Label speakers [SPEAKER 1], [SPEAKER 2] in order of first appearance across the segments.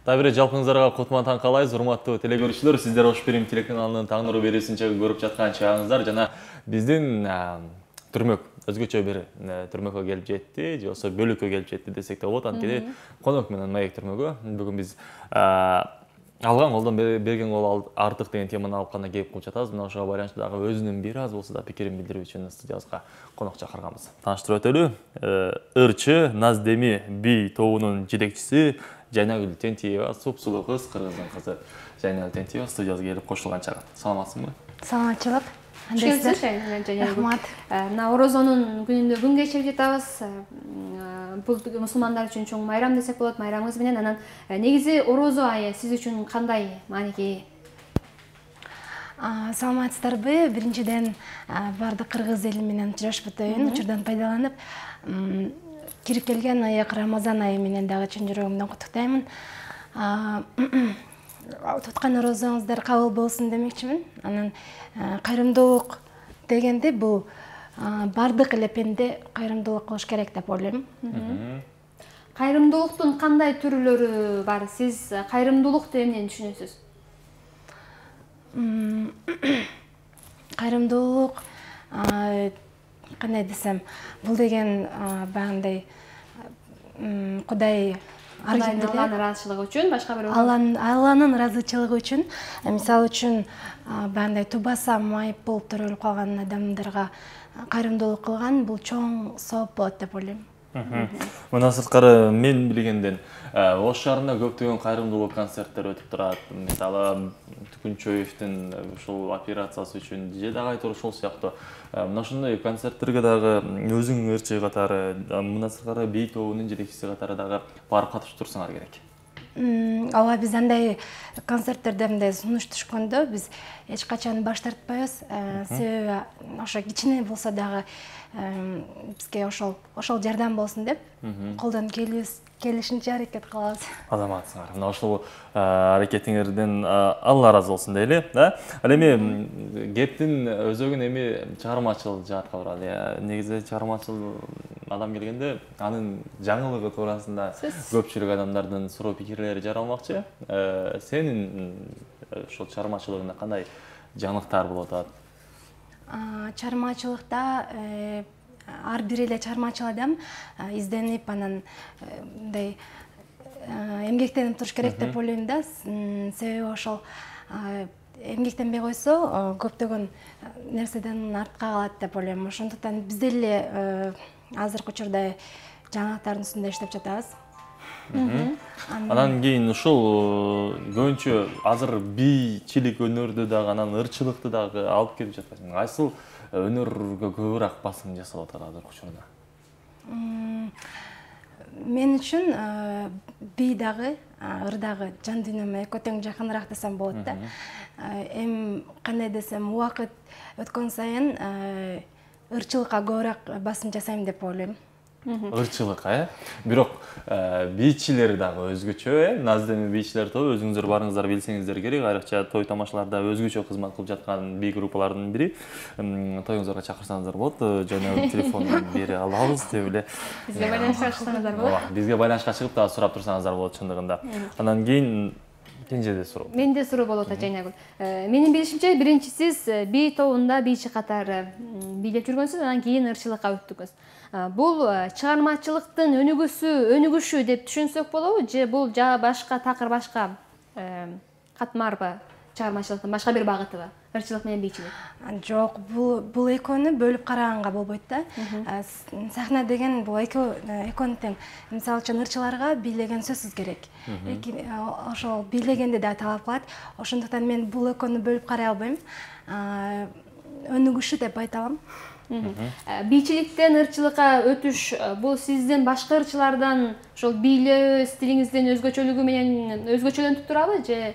[SPEAKER 1] Табире жалпыңыздарга кутман таң калайбыз, урматтуу телекөрүүчүлөр. Сиздер Ош Перим телеканалынын таңнуру берүүсүнчө көрүп жаткан чагыңыздар жана биздин түрмөк өзгөчө бир түрмөккө келип жетти, же болбосо бөлүккө келип жетти десек да болот. Анткени конок менен маек түрмөгү бүгүн биз алган колдон берген кол артык деген теманы алып кана кеп кылып жатабыз. Мына ошого байланыштуу дагы өзүнүн бир аз болсо да пикирин билдирүү үчүн студиябызга конок чакырганбыз. Тааныштырып өтөлү. Ырчы Наздеми би тобунун жетекчиси Жайнагүл Тентиева, супсулуу кыз, кыргыздын кызы Жайнагүл Тентиева студиябызга келип кошулган чагы. Саламатсызбы?
[SPEAKER 2] Саламатчылык.
[SPEAKER 3] Рахмат. Мына Орозонун күнүндө күн кечирип жатабыз. Бул мусулмандар үчүн чоң майрам десек болот, майрамыбыз менен. Анан негизи Орозо айы сиз үчүн кандай мааниге?
[SPEAKER 2] Саламатсыздарбы? Биринчиден бардык кыргыз эли менен учурашпатайын, учурдан пайдаланып, кирип келген аяк Рамазан айы менен дагы чын жүрөгүмдөн куттуктаймын. Туткан орозоңуздар кабыл болсун демекчимин. Анан кайрымдуулук дегенде бул бардык эле пенде кайрымдуулук кылыш керек деп ойлойм.
[SPEAKER 3] Кайрымдуулуктун кандай түрлөрү бар? Сиз кайрымдуулук деп эмнени түшүнөсүз?
[SPEAKER 2] Кайрымдуулук кандай десем, бул деген багындай Кудай
[SPEAKER 3] Алланын ыраазычылыгы үчүн, башка бир
[SPEAKER 2] Алланын ыраазычылыгы үчүн, мисалы үчүн багындай тубаса майып болуп төрөлүп калган адамдарга кайрымдуулук кылган бул чоң сооп болот деп ойлойм.
[SPEAKER 1] Мына сырткары мен билгенден Ош шаарында көптөгөн кайрымдуулук концерттер өтүп турат. Мисалы Күнчөевдин ушул операциясы үчүн же дагы айтор ошол сыяктуу. Мына ошондой концерттерге дагы өзүң ырчы катары, мына сырткары бий тобунун жетекчиси катары дагы барып катышып турсаңар керек.
[SPEAKER 2] Ооба, биз андай концерттерден мындай сунуш түшкөндө биз эч качан баш тартпайбыз. Себеби ошо кичине болсо дагы бизге ошол жардам болсун деп колдон келишинче аракет кылабыз.
[SPEAKER 1] Азаматсыңар. Мына ошол аракетиңерден Алла ыраазы болсун дейли, да? Ал эми кептин өзөгүн эми чыгармачыл жаатка баралы. Негизи чыгармачыл адам келгенде анын жаңылыгы туурасында көпчүлүк адамдардын суроо пикирлери жаралмакчы. Сенин ошол чыгармачылыгында кандай жаңылыктар болуп атат?
[SPEAKER 2] Чыгармачылыкта ар бир эле чыгармачыл адам изденип, анан мындай эмгектенип туруш керек деп ойлойм да. Себеби ошол эмгектенбей койсо көптөгөн нерседен артка калат деп ойлойм. Ошондуктан биз деле азыркы учурда жаңылыктардын үстүндө иштеп жатабыз.
[SPEAKER 1] Анан кийин ушул көбүнчө азыр бийчилик өнөрдү дагы, анан ырчылыкты дагы алып келип жатасың. Кайсыл өнөргө көбүрөөк басым жасалып атат азыркы учурда?
[SPEAKER 2] Мен үчүн бий дагы, ыр дагы жан дүйнөмө экөө тең жакыныраак десем болот да. Эми кандай десем, убакыт өткөн сайын ырчылыкка көбүрөөк басым жасайм деп ойлойм.
[SPEAKER 1] Ырчылык, бирок бийчилер дагы өзгөчө, Наздеми бийчилер тобу өзүңүздөр барыңыздар билсеңиздер керек. Айрыкча той тамашаларда өзгөчө кызмат кылып жаткан бий группалардын бири. Тоюңуздарга чакырсаңыздар болот. Жана телефонун бере алабыз деп эле.
[SPEAKER 3] Бизге байланышка чыксаңыздар болот.
[SPEAKER 1] Бизге байланышка чыгып дагы сурап турсаңыздар болот чындыгында. Анан кийин Кенжеде суроо.
[SPEAKER 3] Менде суроо болот Жайнагүл. Менин билишимче, биринчи сиз бий тобунда бийчи катары бийлеп жүргөнсүз, анан кийин ырчылыкка өттүңүз. Бул чыгармачылыктын өнүгүшү деп түшүнсөк болобу, же бул башка такыр, башка катмарбы? Чыгармачылыктын башка бир багытыбы? Ырчылык менен бийчилик?
[SPEAKER 2] Жок, бул экөөнү бөлүп караганга болбойт да. Сахна деген бул экөөнү тең. Мисалы үчүн ырчыларга бийлеген сөзсүз керек. Ошол бийлегенди да талап кылат. Ошондуктан мен бул экөөнү бөлүп карай албайм. Өнүгүшү деп айта алам.
[SPEAKER 3] Бийчиликтен ырчылыкка өтүш бул сиздин башка ырчылардан ошол бийлөө стилиңиздин өзгөчөлүгү менен өзгөчөлөнүп турабы, же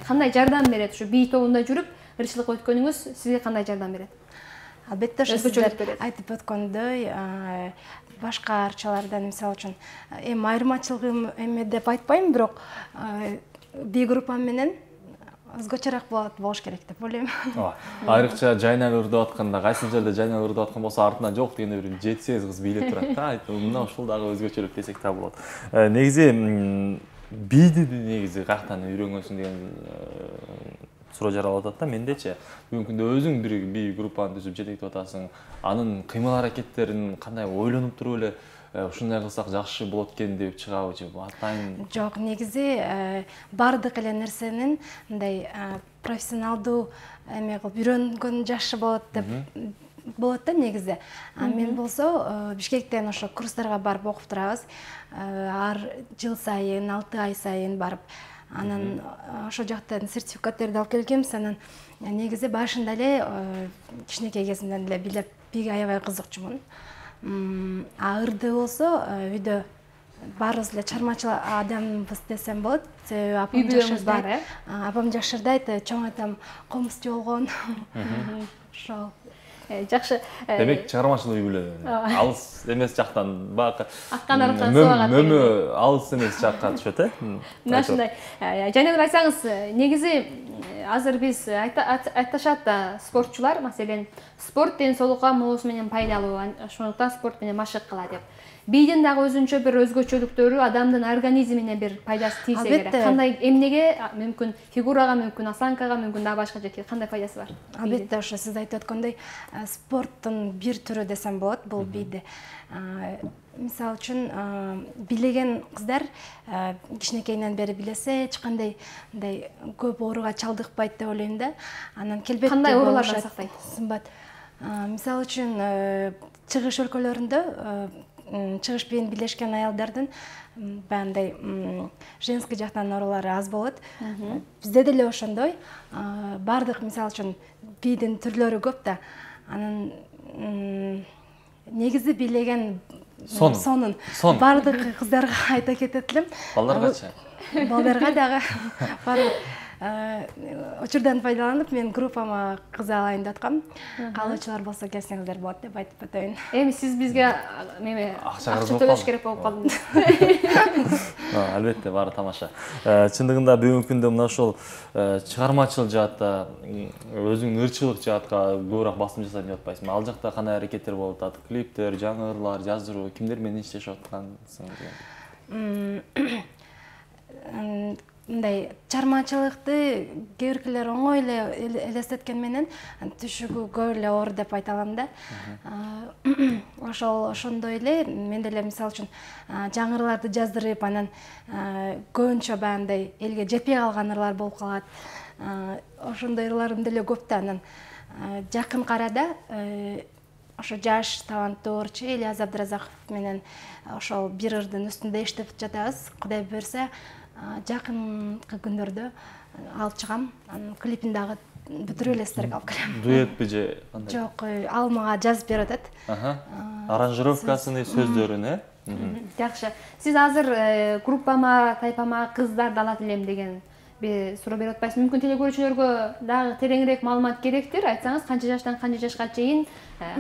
[SPEAKER 3] кандай жардам берет? Ушу бий тобунда жүрүп ырчылыкка өткөнүңүз сизге кандай жардам берет?
[SPEAKER 2] Албетте, ошо сиздер айтып өткөндөй, башка ырчылардан мисалы үчүн эми айырмачылыгым эме деп айтпайм, бирок бий группам менен өзгөчөрөөк болуш керек деп ойлойм.
[SPEAKER 1] Айрыкча Жайнагүл деп атканда, кайсы жерде Жайнагүл деп аткан болсо артынан жок дегенде бир 7-8 кыз бийлеп турат да. Мына ушул дагы өзгөчөлүк десек да болот. Негизи бийди негизи каяктан үйрөнгөнсүң деген суроо жаралып атат да. Мендечи бүгүнкү күндө өзүң бир би группаны түзүп жетектеп атасың. Анын кыймыл аракеттерин кандай ойлонуп туруп эле ушундай кылсак жакшы болот экен деп чыгабычы? Атайын
[SPEAKER 2] жок, негизи баардык эле нерсенин мындай профессионалдуу эме кылып үйрөнгөн жакшы болот деп болот да негизи. Мен болсо Бишкектен ошо курстарга барып окуп турабыз. Ар жыл сайын, 6 ай сайын барып, анан ошол жактан сертификаттерди алып келгенбиз. Анан негизи башында эле кичинекей кезимден эле билеп, биге аябай кызыкчумун. Ырды болсо үйдө баарыбыз эле чармачыл адамбыз десем болот. Себеби апам жашырдайт, чоң атам комузчу болгон. Ошол.
[SPEAKER 3] Жакшы.
[SPEAKER 1] Демек чыгармачыл үй бүлө. Алыс эмес жактан баягы
[SPEAKER 3] аккан арыктан суу агат.
[SPEAKER 1] Мөмө алыс эмес жакка түшөт,
[SPEAKER 3] Мына ушундай. Жана эле айтсаңыз, негизи азыр биз айтышат да спортчулар, маселен, спорт ден соолукка моосу менен пайдалуу, ошондуктан спорт менен машык кыла деп. Бийдин дагы өзүнчө бир өзгөчөлүктөрү адамдын организмине бир пайдасы тийсе керек. Кандай эмнеге мүмкүн, фигурага мүмкүн, осанкага мүмкүн, дагы башка жерге кандай пайдасы бар?
[SPEAKER 2] Албетте, ошо сиз айтып аткандай спорттун бир түрү десем болот бул бийди. Мисалы үчүн билеген кыздар кичинекейинен бери билесе эч кандай мындай көп ооруга чалдыкпайт деп ойлойм да. Анан келбетти
[SPEAKER 3] кандай оорулардан сактайт?
[SPEAKER 2] Сымбат. Мисалы үчүн чыгыш өлкөлөрүндө чыгыш менен бийлешкен аялдардын бандай женский жактан оорулары аз болот. Бизде деле ошондой. Бардык мисалы үчүн бийдин түрлөрү көп да. Анан негизи бийлеген сонун бардык кыздарга айта кетет элем.
[SPEAKER 1] Балдаргачы?
[SPEAKER 2] Балдарга дагы учурдан пайдаланып мен группама кыз алайын деп аткам. Каалоочулар болсо келсеңиздер болот деп айтып атайын.
[SPEAKER 3] Эми сиз бизге акча төлөш керек болуп калдыңыз.
[SPEAKER 1] Албетте, баары тамаша. Чындыгында бүгүнкү күндө мына ошол чыгармачыл жаатта, өзүңдүн ырчылык жаатка көбүрөөк басым жасайм деп атпайсыңбы? Ал жакта кандай аракеттер болуп атат? Клиптер, жаңы ырлар, жаздыруу, кимдер менен иштешип аткансың деген?
[SPEAKER 2] Мындай чармачылыкты кээ-биркилер оңой эле элестеткен менен түшүгү көп эле оор деп айта алам да. Ошондой эле мен деле мисалы үчүн жаңы ырларды жаздырып, анан көбүнчө баягындай элге жетпей калган ырлар болуп калат. Ошондой ырларым деле көп да. Анан жакын арада ошо жаш таланттуу ырчы Ильяс Абдыразаков менен ошол бир ырдын үстүндө иштеп жатабыз. Кудай буйрса, жакынкы күндөрдө алып чыгам. Анын клипин дагы бүтүрүп эле сиздерге алып келем.
[SPEAKER 1] Дуэтпи же кандай?
[SPEAKER 2] Жок, ал мага жазып берип атат.
[SPEAKER 1] Аранжировкасын, сөздөрүн,
[SPEAKER 3] Жакшы. Сиз азыр группама, тайпама кыздарды алат элем деген бир суроо берип атпайсыз? Мүмкүн телекөрүүчүлөргө дагы тереңирээк маалымат керектир. Айтсаңыз, канча жаштан канча жашка чейин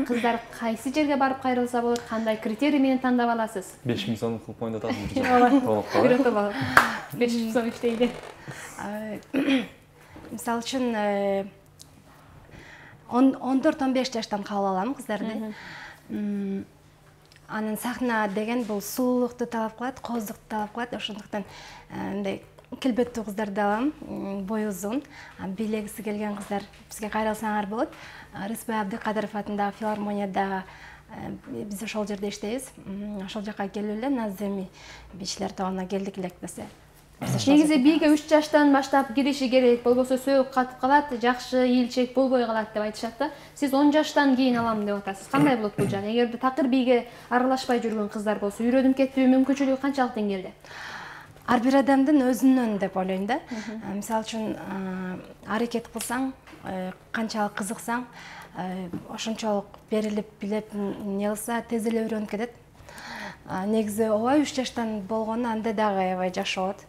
[SPEAKER 3] кыздар кайсы жерге барып кайрылса болот, кандай критерий менен тандап аласыз?
[SPEAKER 1] 5000 сом кылып коюн деп атасыз.
[SPEAKER 3] Бир отур 5000 сом иштейди.
[SPEAKER 2] Мисалы үчүн 14-15 жаштан кабыл алам кыздарды. Анын сахна деген бул сулуулукту талап кылат, кооздукту талап кылат. Ошондуктан мындай келбеттүү кыздарды алам, бою узун, бийлегиси келген кыздар бизге кайрылсаңар болот. Рыспай Абдыкадыров атындагы филармонияда биз ошол жерде иштейбиз. Ошол жака келип эле Наземи бийчилер тобуна келдик элек десе.
[SPEAKER 3] Негизи бийге 3 жаштан баштап кириши керек, болбосо сөөгү катып калат, жакшы ийилчек болбой калат деп айтышат да. Сиз 10 жаштан кийин алам деп атасыз. Кандай болот бул жак? Эгерде такыр бийге аралашпай жүргөн кыздар болсо, үйрөнүп кетүү мүмкүнчүлүгү канчалык деңгээлде?
[SPEAKER 2] Ар бир адамдын өзүнөн деп ойлойм да. Мисалы үчүн аракет кылсаң, канчалык кызыксаң, ошончолук берилип билеп не кылса тез эле үйрөнүп кетет. Негизи ооба 3 жаштан болгону анда дагы аябай жакшы болот.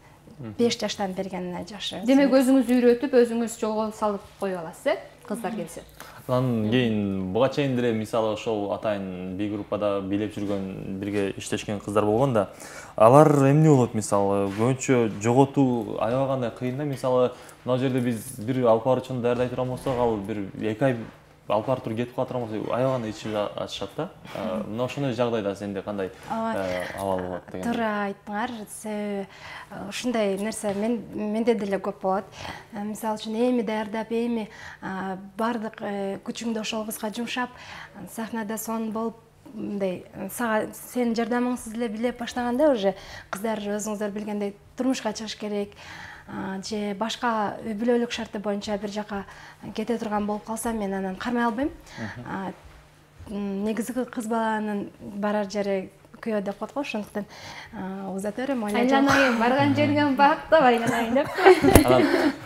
[SPEAKER 2] 5 жаштан бергенине жакшы.
[SPEAKER 3] Демек өзүңүз үйрөтүп, өзүңүз жолго салып коюп аласыз, кыздар келсе.
[SPEAKER 1] Анан кийин буга чейин деле мисалы ошол атайын би группада бийлеп жүргөн, бирге иштешкен кыздар болгон да. Алар эмне болот мисалы, көбүнчө жоготуу аябай кандай кыйын да. Мисалы, мына жерде биз бир алып баруучуну даярдай турган болсок, ал бир 2 ай алып барып туруп кетип калат болсо аябаганда ичип атышат да. Мына ошондой жагдайда сенде кандай абал болот деген.
[SPEAKER 2] Туура айттыңар. Ушундай нерсе менде деле көп болот. Мисалы үчүн эми даярдап, эми бардык күчүңдү ошол кызга жумшап, сахнада сон болуп мындай сенин жардамыңсыз эле билеп баштаганда уже кыздар өзүңүздөр билгендей турмушка чыгыш керек же башка үй бүлөлүк шарты боюнча бир жака кете турган болуп калса мен анан кармай албайм. Негизги кыз баланын барар жери күйөө деп коет го, ошондуктан узата берем,
[SPEAKER 3] айланайын, барган жериңен бактап айланайын деп.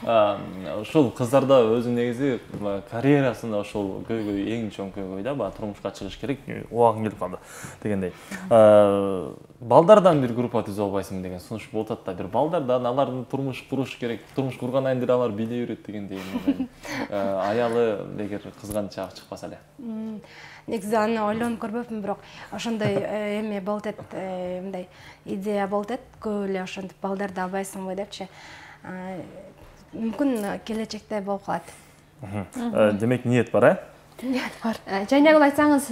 [SPEAKER 1] Анан ушул кыздарда өзү негизи карьерасында ошол көйгөй эң чоң көйгөй да, баягы турмушка чыгыш керек, убагың келип калды дегендей. Балдардан бир группа түзүп албайсыңбы деген сунуш болуп атат да, бир балдардан алардын турмуш куруш керек, турмуш кургандан кийин алар биле берет дегендей. Аялы эгер кызганчаак чыкпаса эле.
[SPEAKER 2] Негизи аны ойлонуп көрбөпмүн, бирок ошондой эме болот эт, мындай идея болот эт, көп эле ошентип балдарды албайсыңбы депчи. Мүмкүн келечекте болуп калат.
[SPEAKER 1] Демек ниет бар,
[SPEAKER 2] Ниет бар.
[SPEAKER 3] Жайнагүл айтсаңыз,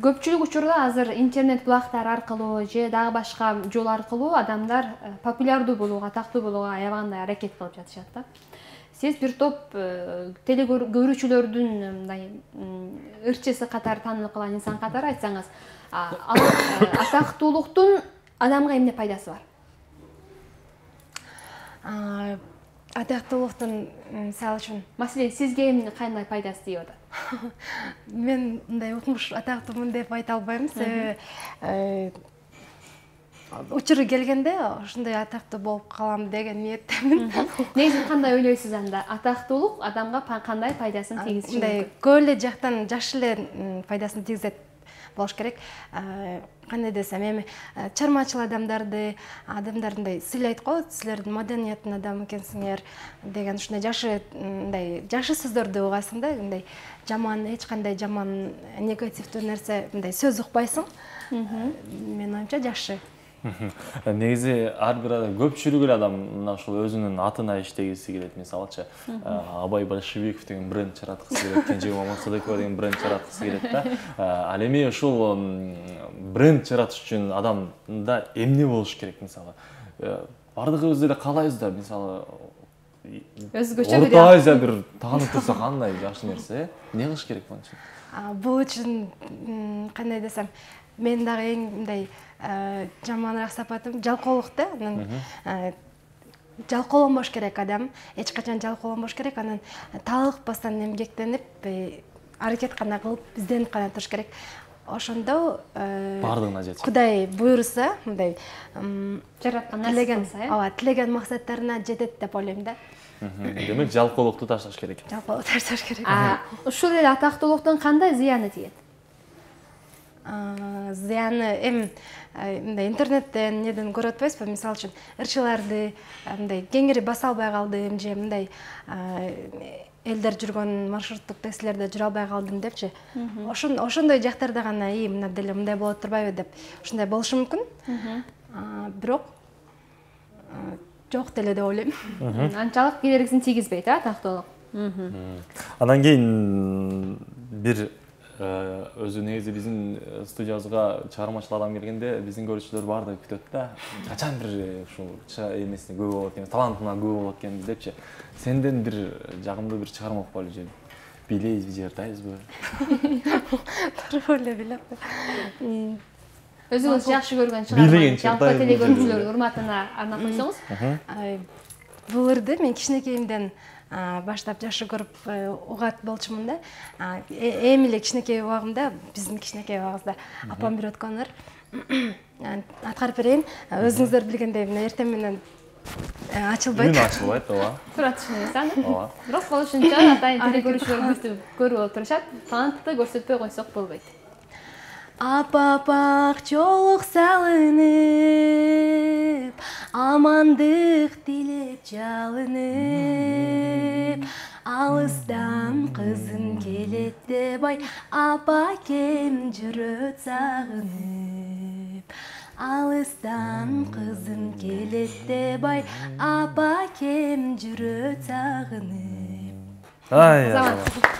[SPEAKER 3] көпчүлүк учурда азыр интернет булактар аркылуу же дагы башка жол аркылуу адамдар популярдуу болууга, тактуу болууга аябагандай аракет кылып жатышат да. Сиз бир топ көрүүчүлөрдүн мындай ырчысы катары таанылып калган инсан катары айтсаңыз, атактуулуктун адамга эмне пайдасы бар?
[SPEAKER 2] Атактуулуктун мисалы үчүн,
[SPEAKER 3] Маселен, сизге кандай пайдасы тийип атат?
[SPEAKER 2] мен мындай укмуш атактуумун деп айта албайм, себеби учуру келгенде ошондой атактуу болуп калам деген ниеттемин.
[SPEAKER 3] Негизи кандай ойлойсуз анда? Атактуулук адамга кандай пайдасын тийгизиши мүмкүн?
[SPEAKER 2] Мындай көп эле жактан жакшы эле пайдасын тийгизет болуш керек. Кандай десем, эми чармачыл адамдарды сыйлайт го, силердин маданияттын адамы экенсиңер деген ушундай жакшы сөздөрдү угасың да, мындай жаман, эч кандай жаман, негативдүү нерсе, мындай сөз укпайсың. Менин оюмча жакшы.
[SPEAKER 1] Негизи ар бир адам, көпчүлүк эле адам мына ушул өзүнүн атына иштегиси келет. Мисалычы, Абай Большевиков деген бренд чараткысы келет, Кенже Мамат Садыкова деген бренд чараткысы келет да. Ал эми ушул бренд чаратыш үчүн адамда эмне болуш керек, мисалы? Бардыгыбыз эле каалайбыз да, мисалы,
[SPEAKER 3] өзгөчө
[SPEAKER 1] Орто Азия бир таанып турса кандай жакшы нерсе, эмне кылыш керек бул үчүн?
[SPEAKER 2] Бул үчүн кандай десем, мен дагы эң мындай жаманыраак сапатым жалкоолук да. Жалкоолонбош керек адам, эч качан жалкоолонбош керек, анан талыкпастан эмгектенип, аракет гана кылып, изденип гана туруш керек. Ошондо
[SPEAKER 1] бардыгына жетет.
[SPEAKER 2] Кудай буйруса, мындай
[SPEAKER 3] жараткан нерсе,
[SPEAKER 2] тилеген максаттарына жетет деп ойлойм да.
[SPEAKER 1] Демек жалкоолукту ташташ керек.
[SPEAKER 2] Жалкоолукту ташташ керек.
[SPEAKER 3] Ушул эле атактуулуктун кандай зыяны тиет?
[SPEAKER 2] Зыяны мындай интернеттен неден көрүп атпайсызбы? Мисалы үчүн ырчыларды мындай кеңири баса албай калдым же мындай элдер жүргөн маршруттук таксилерде жүрө албай калдым депчи. Ошондой жактарда гана мына деле мындай болот турбайбы деп ушундай болушу мүмкүн. Бирок жок деле деп ойлойм.
[SPEAKER 3] Анчалык кедергисин тийгизбейт, атактуулук.
[SPEAKER 1] Анан кийин бир өзү негизи биздин студиябызга чыгармачыл адам келгенде биздин көрүүчүлөр баардыгы күтөт да. Качан бир ушул эмесине көп болот экен, талантына көп болот экен депчи. Сенден бир жагымдуу бир чыгарма окуп же билейбизби, же ырдайбызбы?
[SPEAKER 2] Туура эле билем.
[SPEAKER 3] Өзүңүз жакшы көргөн чыгарманы жалпы телекөрүүчүлөр урматына арнап койсоңуз.
[SPEAKER 2] Бул ырды мен кичинекейимден баштап жакшы көрүп угат болчумун да. Эми эле кичинекей убагымда, биздин кичинекей убагыбызда апам бир өткөн ыр. Аткарып берейин. Өзүңүздөр билгендей, мына эртең менен ачылбайт.
[SPEAKER 1] Күн ачылбайт, ооба.
[SPEAKER 3] Туура түшүнөсүз аны. Ооба. Бирок болушунча атайын телекөрүүчүлөр бизди көрүп отурушат. Талантты көрсөтпөй койсок болбойт.
[SPEAKER 2] Апапак жолук салынып, амандык тилеп жалынып, алыстан кызым келет деп ай, апакем жүрөт сагынып. Алыстан кызым келет деп ай, апакем жүрөт сагынып.
[SPEAKER 1] Ай,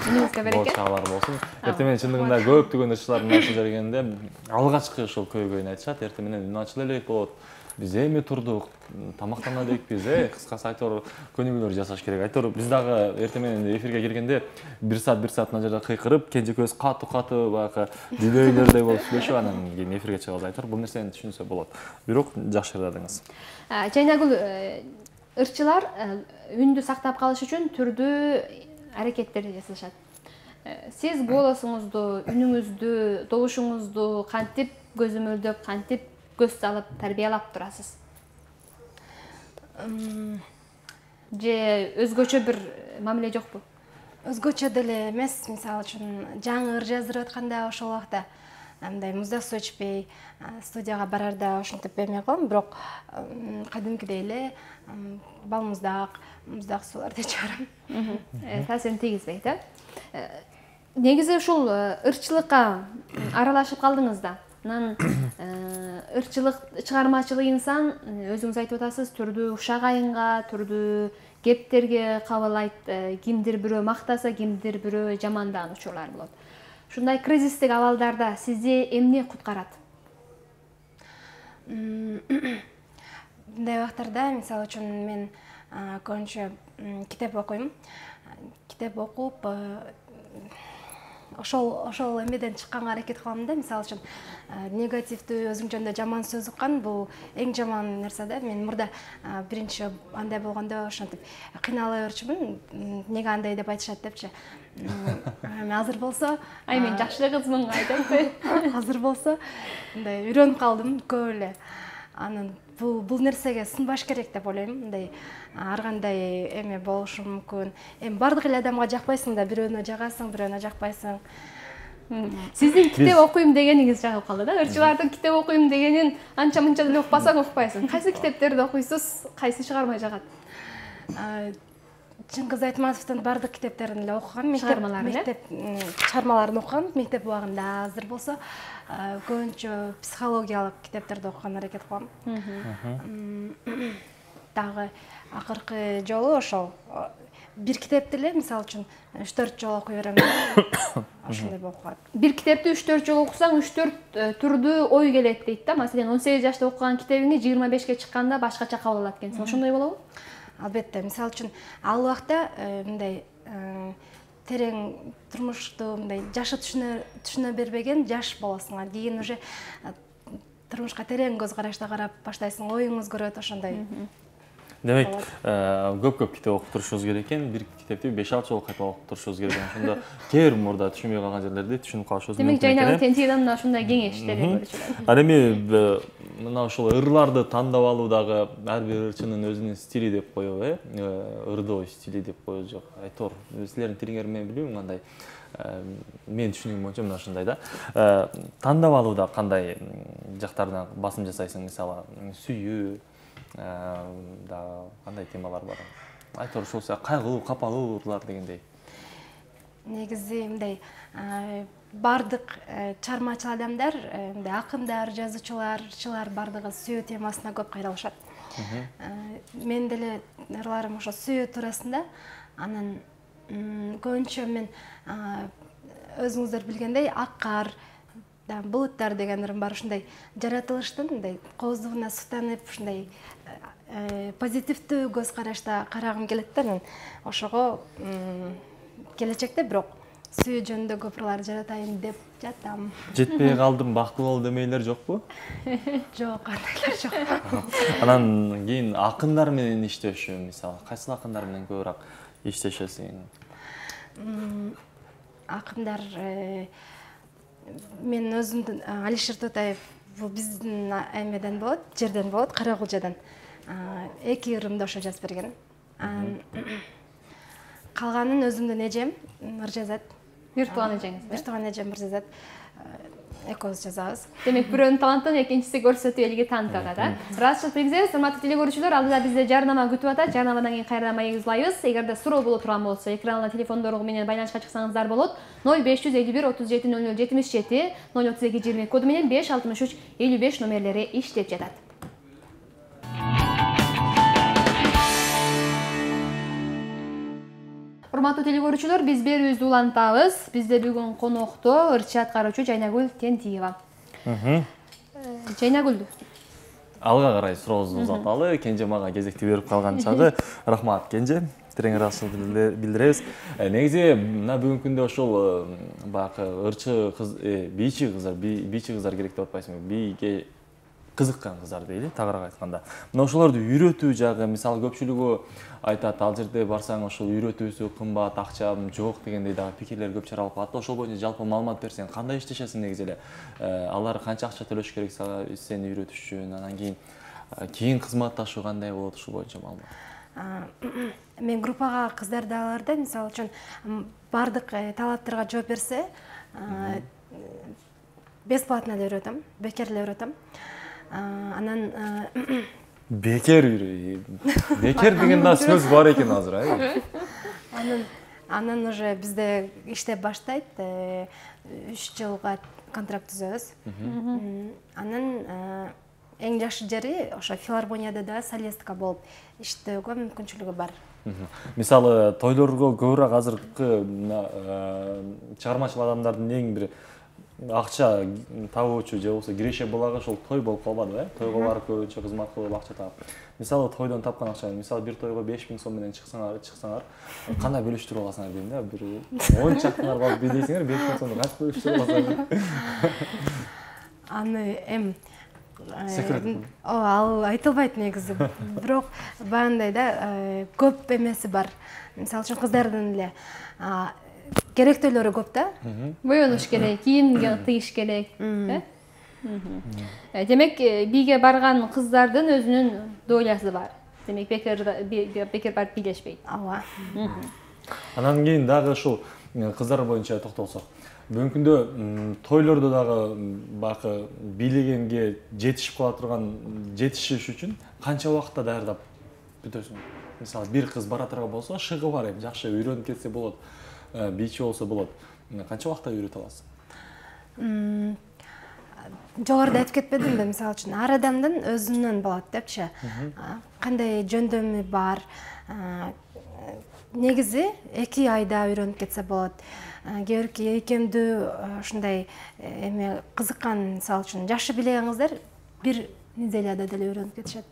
[SPEAKER 3] Үнүңүзгө береке.
[SPEAKER 1] Болчалар болсун. Эртең менен чындыгында көптөгөн ырчылардын башы жергенде алгачкы ошол көйгөйүн айтышат. Эртең менен үн ачыла элек болот. Биз эми турдук, тамактана элекпиз, кыскасы айтор көнүгүүлөр жасаш керек. Айтор биз дагы эртең менен эфирге киргенде 1 саат мына жерде кыйкырып, кенжекөз катуу баягы дилөйлөрдөй болуп сүйлөшүп анан кийин эфирге чыгабыз. Айтор бул нерсени түшүнсө болот. Бирок жакшыртадыңыз.
[SPEAKER 3] Жайнагүл, ырчылар үндү сактап калыш үчүн түрдүү аракеттерди жасашат. Сиз голосуңузду, үнүңүздү, добушуңузду кантип көзөмөлдөп, кантип көз салып тарбиялап турасыз? Же өзгөчө бир мамиле жокпу?
[SPEAKER 2] Өзгөчө деле эмес, мисалы үчүн жаңы ыр жаздырып атканда ошол убакта мындай муздак суу ичпей студияга барарда ошентип эме кылам, бирок кадимкидей эле балмуздак, муздак сууларды чыгарам.
[SPEAKER 3] Таасирин тийгизбейт, Негизи ушул ырчылыкка аралашып калдыңыз да. Анан ырчылык, чыгармачылык инсан, өзүңүз айтып атасыз, түрдүү ушак айынга, түрдүү кептерге кабылайт. Кимдир бирөө мактаса, кимдир бирөө жамандаган учурлар болот. Ушундай кризистик абалдарда сизди эмне куткарат?
[SPEAKER 2] Мындай убактарда, мисалы үчүн мен көбүнчө китеп окуйм. Китеп окуп, ошол эмеден чыкканга аракет кылам да. Мисалы үчүн негативдүү, өзүң жөнүндө жаман сөз уккан бул эң жаман нерсе да. Мен мурда биринчи андай болгондо ошентип кыйнала берчүмүн. Неге андай деп айтышат депчи. Азыр болсо,
[SPEAKER 3] Мен жакшы эле кызмын айтып.
[SPEAKER 2] Азыр болсо, мындай үйрөнүп калдым көп эле. Анан бул нерсеге сынбаш керек деп ойлойм. Мындай ар кандай эме болушу мүмкүн. Эми бардык эле адамга жакпайсың да, бирөөнө жагасың, бирөөнө жакпайсың.
[SPEAKER 3] Сиздин китеп окуйм дегениңиз жагып калды да. Ырчылардын китеп окуйм дегенин анча-мынча деле укпасаң укпайсың. Кайсы китептерди окуйсуз, кайсы чыгармай жагат?
[SPEAKER 2] Чыңгыз Айтматовдун бардык китептерин эле окугам.
[SPEAKER 3] Чыгармаларын,
[SPEAKER 2] чыгармаларын окугам. Мектеп убагында, азыр болсо көбүнчө психологиялык китептерди окуганга аракет кылам. Дагы акыркы жолу ошол бир китепти эле, мисалы үчүн 3-4 жолу окуй берем. Ошондой болуп калат.
[SPEAKER 3] Бир китепти 3-4 жолу окусаң, 3-4 түрдүү ой келет дейт да. Маселен, 18 жашта окуган китебиңи 25-ке чыкканда башкача кабыл алат экенсиң. Ошондой болобу?
[SPEAKER 2] Албетте, мисалы үчүн ал убакта мындай терең турмушту мындай жашы түшүнө бербеген жаш болосуң. Кийин уже турмушка терең көз карашта карап баштайсың, оюңуз көрөт ошондой.
[SPEAKER 1] Демек, көп китеп окуп турушубуз керек экен. Бир китепти 5-6 жолу кайта окуп турушубуз керек экен. Ошондо кээ бир мурда түшүнбөй калган жерлерди түшүнүп калышыбыз мүмкүн экен.
[SPEAKER 3] Демек, жайнагы тентигидан мына ушундай кеңештерди көрүшүлөт.
[SPEAKER 1] Ал эми мына ушул ырларды тандап алуудагы ар бир ырчынын өзүнүн стили деп коебу, ырдоо стили деп коебуз жок. Айтор, силердин тилиңер менен билбейм кандай. Мен түшүнүгүм боюнча мына ушундай да. Тандап алууда кандай жактарына басым жасайсың, мисалы, сүйүү да кандай темалар бар? Айтор ушул кайгылуу, капалуу ырлар дегендей.
[SPEAKER 2] Негизи мындай бардык чыгармачыл адамдар, мындай акындар, жазуучулар бардыгы сүйүү темасына көп кайрылышат. Мен деле ырларым ошо сүйүү туурасында. Анан көбүнчө мен өзүңүздөр билгендей ак кар, булуттар деген ырым бар. Ушундай жаратылыштын мындай кооздугуна сутанып, ушундай позитивдүү көз карашта карагым келет да. Мен ошого келечекте бирок сүйүү жөнүндө көп ырлар жаратайын деп жатам.
[SPEAKER 1] Жетпей калдым, бактылуу бол демейлер жокпу?
[SPEAKER 2] Жок, андайлар жок.
[SPEAKER 1] Анан кийин акындар менен иштешүү, мисалы, кайсы акындар менен көбүрөөк иштешесиң?
[SPEAKER 2] Акындар мен өзүмдүн Алишер Тотаев, бул биздин эмеден болот, жерден болот, Каракулжадан. 2 ырымды ошо жазып берген. Калганын өзүмдүн эжем ыр жазат.
[SPEAKER 3] Бир тууган эжеңиз?
[SPEAKER 2] Бир тууган эжем ыр жазат. Экөөбүз жазабыз.
[SPEAKER 3] Демек, бирөөнүн талантын экинчиси көрсөтүп элге таанытып атат. Ыраазычылык билгизебиз, урматтуу телекөрүүчүлөр, алдыда бизде жарнама күтүп атат. Жарнамадан кийин кайрадан маек узлайбыз. Эгерде суроо боло турган болсо, экранга телефондору менен байланышка чыксаңыздар болот. 0551 37 00 77 032 20 коду менен 563 55 номерлери иштеп жатат. Урматтуу телекөрүүчүлөр, биз берүүбүздү улантабыз. Бизде бүгүн конокто ырчы аткаруучу Жайнагүл Тентиева. Жайнагүл,
[SPEAKER 1] Алга карай сурообузду узаталы. Кенже мага кезекти берип калган чагы. Рахмат Кенже. Терең ыраазычылык билдиребиз. Негизи мына бүгүнкү күндө ошол баягы ырчы бийчи кыздар керек деп атпайсыңбы? Бийге кызыккан кыздар дейли, тагыраак айтканда. Мына ошолорду үйрөтүү жагы, мисалы көпчүлүгү айтат, ал жерде барсаң ошол үйрөтүүсү кымбат, акчам жок дегендей дагы пикирлер көп чаралып калат. Ошол боюнча жалпы маалымат берсең, кандай иштешесиң негизи эле? Алар канча акча төлөш керек сени үйрөтүш үчүн, анан кийин кызматташуу кандай болот, ушул боюнча маалымат?
[SPEAKER 2] Мен группага кыздарды аларда, мисалы үчүн бардык талаптарга жооп берсе, бесплатно эле үйрөтөм, бекер эле үйрөтөм. Анан
[SPEAKER 1] Бекер деген да сөз бар экен азыр,
[SPEAKER 2] анан уже бизде иштеп баштайт, 3 жылга контракт түзөбүз. Анан эң жакшы жери ошо филармонияда да солистка болуп иштөөгө мүмкүнчүлүгү бар.
[SPEAKER 1] Мисалы тойлорго көбүрөөк азыркы чыгармачыл адамдардын эң бир акча табуучу же болбосо киреше булагы ошол той болуп калбадыбы, Тойго барып көбүнчө кызмат кылып акча таап. Мисалы тойдон тапкан акчаны, мисалы бир тойго 5000 сом менен чыксаңар, кандай бөлүштүрүп аласыңар дейм да, бир 10 чактыңар барып бийлесеңер 5000 сомду кантип бөлүштүрүп аласыңар?
[SPEAKER 2] Аны
[SPEAKER 1] Секрет.
[SPEAKER 2] Ал айтылбайт негизи. Бирок баандай да көп эмеси бар. Мисалы үчүн кыздардын эле керектөөлөрү көп да.
[SPEAKER 3] боюнуш керек, кийим тыйыш керек. Демек, бийге барган кыздардын өзүнүн долясы бар. Демек, бекер барып бийлешпейт.
[SPEAKER 2] Ооба.
[SPEAKER 1] Анан кийин дагы ушул кыздар боюнча токтолсок, бүгүнкү күндө тойлордо дагы баягы бийлегенге жетишип кала турган, жетишиш үчүн канча убакытта даярдап бүтөсүң? Мисалы бир кыз бара турган болсо, шыгы бар, жакшы үйрөнүп кетсе болот, бийчи болсо болот. Канча убакытта үйрөтө аласың?
[SPEAKER 2] Жогоруда айтып кетпедимби, мисалы үчүн ар адамдын өзүнөн болот депчи. Кандай жөндөмү бар? Негизи 2 айда үйрөнүп кетсе болот. Кээ бирки экемдүү ушундай эме кызыккан, мисалы үчүн жакшы бийлеген кыздар 1 неделяда деле үйрөнүп кетишет.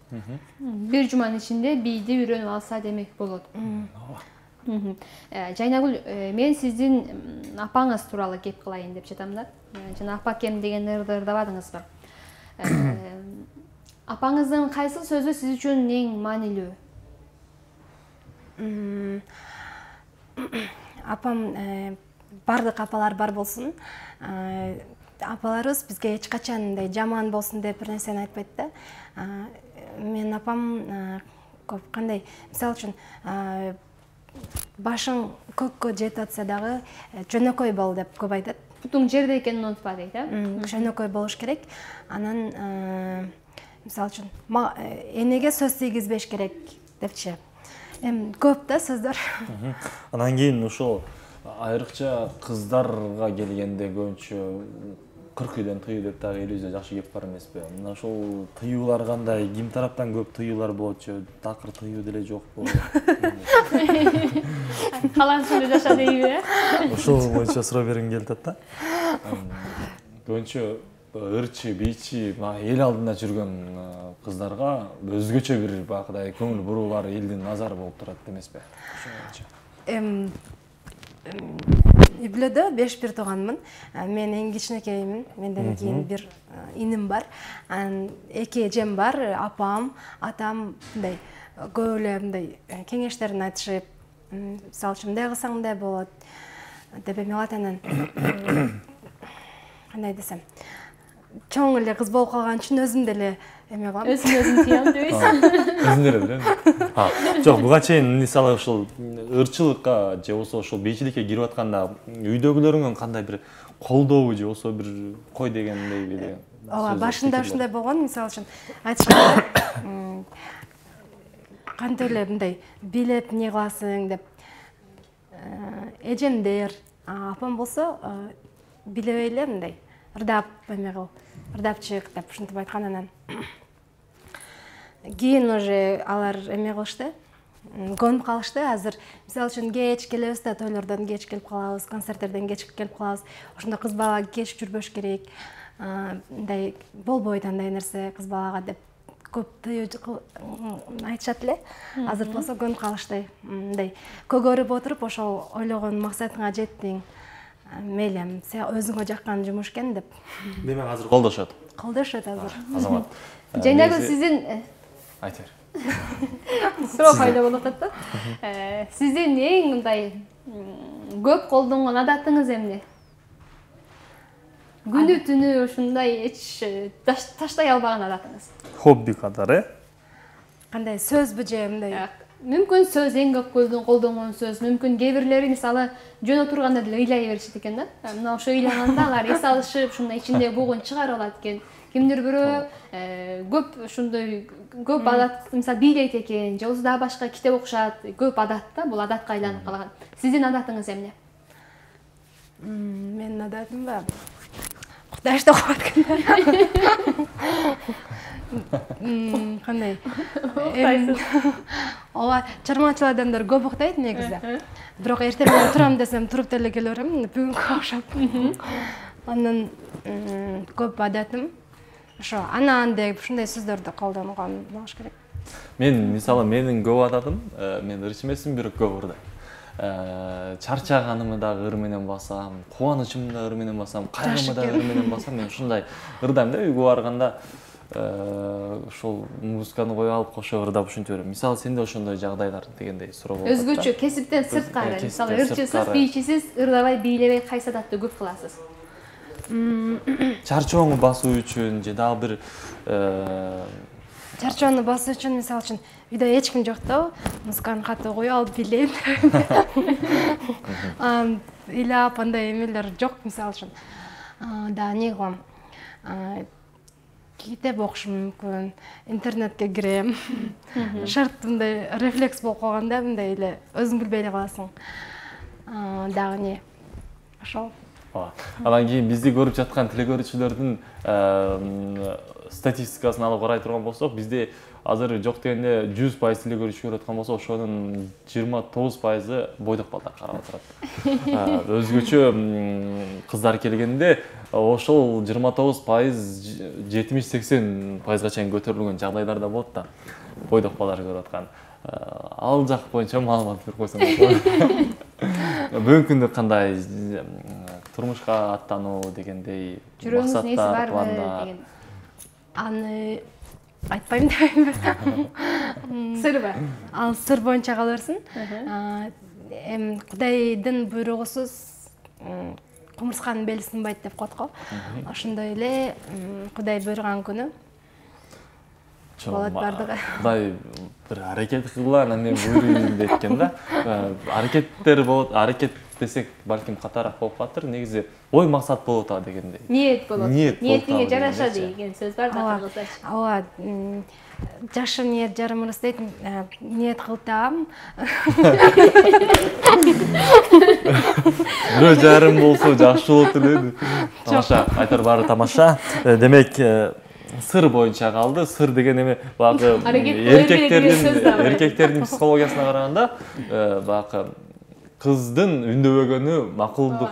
[SPEAKER 3] Бир жуманын ичинде бийди үйрөнүп алса демек болот. Жайнагүл, мен сиздин апаңыз тууралуу кеп кылайын деп жатам да. Жана апа кем деген ырдабадыңызбы? Апаңыздын кайсы сөзү сиз үчүн эң маанилүү?
[SPEAKER 2] Апам, бардык апалар бар болсун. Апаларыбыз бизге эч качан мындай жаман болсун деп бир нерсени айтпайт да. Мен апам көп кандай, мисалы үчүн башың көккө жетип атса дагы жөнөкөй бол деп көп айтат.
[SPEAKER 3] Бутуң жерде экенин унутпа дейт,
[SPEAKER 2] Жөнөкөй болуш керек. Анан мисалы үчүн энеге сөз тийгизбеш керек депчи. Көп да сөздөр.
[SPEAKER 1] Анан кийин ошол айрыкча кыздарга келгенде көбүнчө 40 үйдөн тыюу деп дагы элибизде жакшы кеп бар эмеспи? Мына ошол тыюулар кандай, ким тараптан көп тыюулар болотчу, такыр тыюу деле жокпу?
[SPEAKER 3] Каланчында жаша дейби?
[SPEAKER 1] Ошол боюнча суроо бергим келип атат да. Көбүнчө ырчы, бийчи, эл алдында жүргөн кыздарга өзгөчө бир баягыдай көңүл буруулар, элдин назары болуп турат эмеспи? Үй-бүлөдө 5 тууганмын. Мен эң кичинекеймин. Менден кийин бир иним бар. 2 эжем бар, апам, атам мындай көп эле мындай кеңештерин айтышып, мисалы үчүн мындай кылсаң мындай болот деп эме кылат. Анан кандай десем, чоң эле кыз болуп калган үчүн өзүм деле эме кылам.
[SPEAKER 3] Өзүн тыям дебейсиң?
[SPEAKER 1] Өзүң деле билем. Жок, буга чейин мисалы ушул ырчылыкка же болсо ошол бийчиликке кирип атканда үйдөгүлөрүңөн кандай бир колдообу же болсо бир кой дегендей бир.
[SPEAKER 2] Ооба, башында ушундай болгон, мисалы үчүн айтышканда кантип эле мындай бийлеп эмне кыласың деп. Эжемдер, апам болсо билебей эле мындай ырдап эме кыл, ырдап чык деп ушинтип айткан. Анан кийин уже алар эме кылышты, көнүп калышты. Азыр мисалы үчүн кеч келебиз да, тойлордон кеч келип калабыз, концерттерден кеч келип калабыз. Ошондо кыз бала кеч жүрбөш керек. Мындай болбойт андай нерсе кыз балага деп көп айтышат эле. Азыр болсо көнүп калышты. Мындай көгөрүп отуруп ошол ойлогон максатыңа жеттиң. Мейлі, сен өзіңе жаққан жұмыс екен деп.
[SPEAKER 1] Демек азыр колдошот.
[SPEAKER 2] Колдошот азыр.
[SPEAKER 1] Азамат.
[SPEAKER 3] Жанагы сиздин
[SPEAKER 1] айтыр.
[SPEAKER 3] Суроо пайда болуп атат да. Сиздин эң мындай көп колдонгон адатыңыз эмне? Күнү түнү ушундай эч таштай албаган адатыңыз.
[SPEAKER 1] Хобби катары.
[SPEAKER 2] Кандай сөзбү же мындай?
[SPEAKER 3] Мүмкүн сөз эң көп колдонгон сөз, мүмкүн кээ бирлери мисалы жөн отурганда деле ыйлай беришет экен да. Мына ошо ыйлаганда алар эс алышып, ушундай ичинде бугун чыгарып алат экен. Кимдир бирөө көп ушундай көп адат мисалы бийлейт экен, же болбосо дагы башка китеп окушат, көп адат да, бул адатка айланып калган. Сиздин адатыңыз эмне?
[SPEAKER 2] Менин адатым ба? Кудай что окуп атканда. Кандай? Ооба, чармачыл адамдар көп уктайт негизи. Бирок эртең менен турам десем туруп деле келе берем, бүгүнкү окшоп. Андан көп адатым ошо анан деп ушундай сөздөрдү колдонгон болуш керек.
[SPEAKER 1] Мен мисалы менин көп адатым, мен ырчы эмесмин, бирок көп ырдайм. Чарчаганымы дагы ыр менен басам, кубанычымды да ыр менен басам, кайгымы да ыр менен басам, мен ушундай ырдайм да. Үйгө барганда ошол музыканы коюп алып кошо ырдап ушинтип берем. Мисалы сенде ошондой жагдайлар дегендей суроо болот.
[SPEAKER 3] Өзгөчө кесиптен сырткары, мисалы ырчысыз, бийчисиз, ырдабай, бийлебей кайсы адатты көп кыласыз?
[SPEAKER 1] Чарчоону басуу үчүн же дагы бир
[SPEAKER 2] Чарчоону басуу үчүн мисалы үчүн үйдө эч ким жок да, музыканы катуу коюп алып бийлейм. Ыйлап андай эмелер жок мисалы үчүн. Да не кылам? Китеп окушум мүмкүн, интернетке кирем. Шарт мындай рефлекс болуп калганда мындай эле өзүң билбей эле каласың. Дагы не? Ошол.
[SPEAKER 1] Анан кийин бизди көрүп жаткан телекөрүүчүлөрдүн статистикасын алып карай турган болсок, бизде азыр жок дегенде 100% телекөрүүчү көрүп аткан болсо, ошонун 29% бойдок балдар карап отурат. Өзгөчө кыздар келгенде ошол 29% 70-80%га чейин көтөрүлгөн жагдайлар да болот да. Бойдок балдар көрүп аткан. Ал жак боюнча маалымат берип койсоң болот. Бүгүнкү күндө кандай турмушка аттануу дегендей
[SPEAKER 3] жүрөгүңүз неси барбы деген?
[SPEAKER 2] Аны айтпайм дейм.
[SPEAKER 3] Сырбы?
[SPEAKER 2] Ал сыр боюнча кала берсин. Кудайдын буйругусуз кумурсканын бели сынбайт деп коет го. Ошондой эле Кудай буйруган күнү болот бардыгы.
[SPEAKER 1] Кудай бир аракет кылгыла, анан мен буйруйм деткен да. Аракеттер болот, аракет десек балким катараак болуп калыптыр. Негизи ой максат болуп атат дегендей.
[SPEAKER 3] Ниет болот. Ниетиңе жараша
[SPEAKER 1] дегендей.
[SPEAKER 3] деген сөз бар да кыргызча.
[SPEAKER 2] Ооба, жакшы ниет жарым ырыс дейт. Ниет кылтам.
[SPEAKER 1] Бирөө жарым болсо жакшы болот эле. Тамаша, айтар баары тамаша. Демек сыр боюнча калды. Сыр деген эме багы эркектердин психологиясына караганда багы кыздын үндөбөгөнү макулдук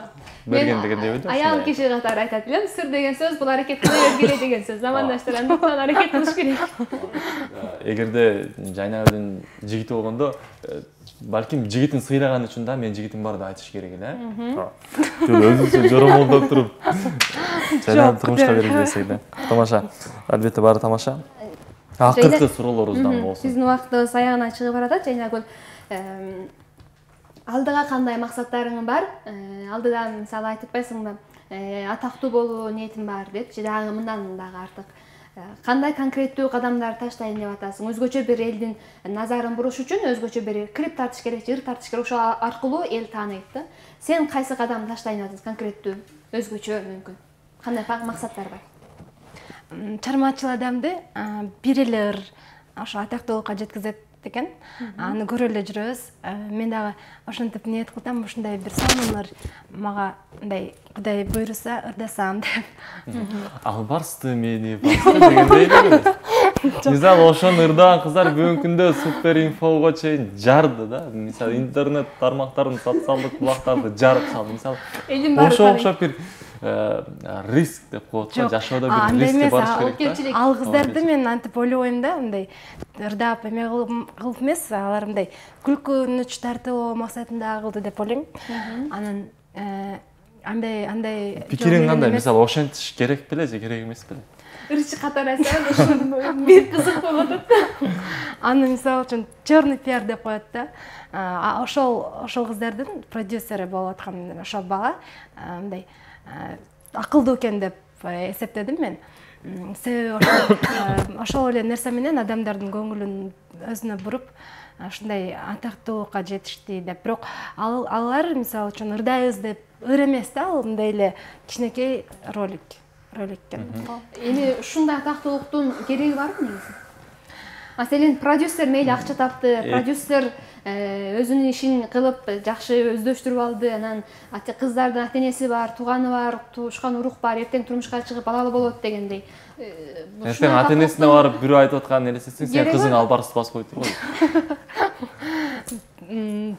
[SPEAKER 1] берген дегендей бойдо.
[SPEAKER 3] Аял киши катары айтат элем, сыр деген сөз бул аракет кыла бергиле деген сөз. Замандаштар андыктан аракет кылыш керек.
[SPEAKER 1] Эгерде жайнагүлдүн жигити болгондо, балким жигитин сыйлаган үчүн да мен жигитим бар деп айтыш керек эле. Өзүнчө жоромолдоп туруп жайнагүл турмушка берип десек да. Тамаша. Албетте баары тамаша. Акыркы суроолорубуздан болсун.
[SPEAKER 3] Биздин убактыбыз аягына чыгып баратат. Жайнагүл, алдыга кандай максаттарың бар? Алдыда мисалы айтып атпайсың да, атактуу болуу ниетим бар деп, же дагы мындан дагы артык. Кандай конкреттүү кадамдар таштайын деп атасың? Өзгөчө бир элдин назарын буруш үчүн өзгөчө бир клип тартыш керек, жыр тартыш керек, ошол аркылуу эл тааныйт да. Сен кайсы кадам таштайын деп атасың конкреттүү, өзгөчө мүмкүн? Кандай максаттар бар?
[SPEAKER 2] Чармачыл адамды бир эле ыр ошо атактуулукка жеткизет экен. Аны көрө эле жүрөбүз. Мен дагы ошентип ниет кылсам, ушундай бир сонун ыр мага мындай Кудай буйруса ырдасам деп.
[SPEAKER 1] Албарсты мени басты дегендей эле. мисалы ошону ырдаган кыздар бүгүнкү күндө супер инфого чейин жарды да. Мисалы интернет тармактарын, социалдык булактарды жарып салды. Мисалы ошо окшоп бир риск деп коет го, жашоодо бир рискке барыш керек да.
[SPEAKER 2] Ал кыздарды мен антип ойлобойм да, мындай ырдап эме кылып эмес, алар мындай күлкүнүч тартуу максатында кылды деп ойлойм. Анан андай
[SPEAKER 1] пикириң кандай? Мисалы ошентиш керек беле же керек эмес беле?
[SPEAKER 3] Ырчы катарасаң ошону бир кызык болуп атат.
[SPEAKER 2] Аны мисалы үчүн черный пиар деп коет да. Ошол кыздардын продюсери болуп аткан ошол бала мындай акылдуу экен деп эсептедим мен. Себеби ошол эле нерсе менен адамдардын көңүлүн өзүнө буруп, ушундай атактуулукка жетишти деп. Бирок алар мисалы үчүн ырдайбыз деп ыр эмес да, ал мындай эле кичинекей ролик экен.
[SPEAKER 3] Эми ушундай атактуулуктун кереги барбы негизи? Маселен, продюсер мейли акча тапты, продюсер өзүнүн ишин кылып жакшы өздөштүрүп алды, анан кыздардын ата-энеси бар, тууганы бар, туушкан урук бар, эртең турмушка чыгып алалы болот дегендей.
[SPEAKER 1] Эртең ата-энесине барып бирөө айтып атканын элестетсең, сен кызың албарсыз басып койду го.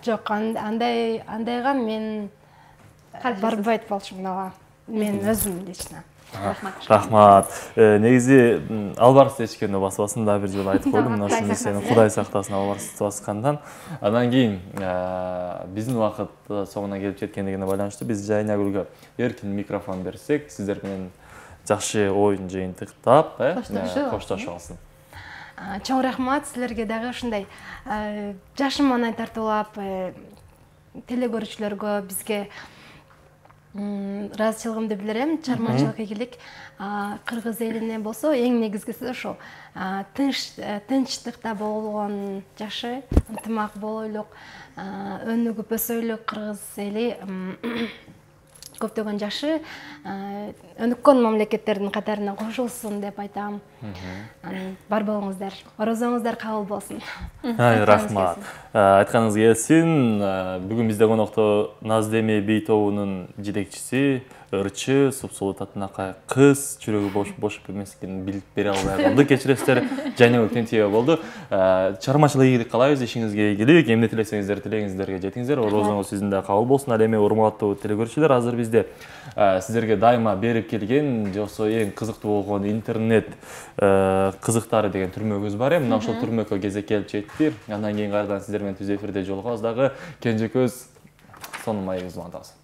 [SPEAKER 2] Жок, андайга мен барбайт болчумун, ооба. Мен өзүм лично.
[SPEAKER 1] Рахмат. Негизи албарсыз эчкенде басбасын, да бир жолу айтып койдум. Мына ушуну сени Кудай сактасын албарсыз баскандан. Андан кийин биздин убакыт соңуна келип жеткендигине байланыштуу биз Жайнагүлгө эркин микрофон берсек, сиздер менен жакшы оюн жыйынтыктап, коштошуп алсын.
[SPEAKER 2] Чоң рахмат силерге дагы ушундай жашым анай тартуулап теле көрүүчүлөргө, бизге ыраазычылыгымды билдирем. Чыгармачылык ийгилик кыргыз элине болсо эң негизгиси ошол тынчтыкта болгон жакшы, ынтымак болойлук, өнүгүп өсөйлүк. Кыргыз эли көптөгөн жакшы өнүккөн мамлекеттердин катарына кошулсун деп айтам. Бар болуңуздар, орозоңуздар кабыл болсун.
[SPEAKER 1] Рахмат. Айтканыңыз келсин. Бүгүн бизде конокто Наздеми би тобунун жетекчиси, ырчы, супсулуу татынакай кыз, жүрөгү бошуп эмес экенин билип бере албай калды. Кечиресиздер, Жайнагүл Тентиева болду. Чыгармачылык ийгилик каалайбыз, ишиңизге ийгилик. Эмне тилесеңиздер, тилегиңиздерге жетиңиздер. Орозоңуз сиздин да кабыл болсун. Ал эми урматтуу телекөрүүчүлөр, азыр бизде сиздерге дайыма берип келген, жосо эң кызыктуу болгон интернет кызыктары деген түрмөгүбүз бар. Мына ошол түрмөккө кезек келип жетти. Андан кийин кайрадан сиздер менен түз эфирде жолугабыз дагы. Кенже көз сонун маегибиз улантабыз.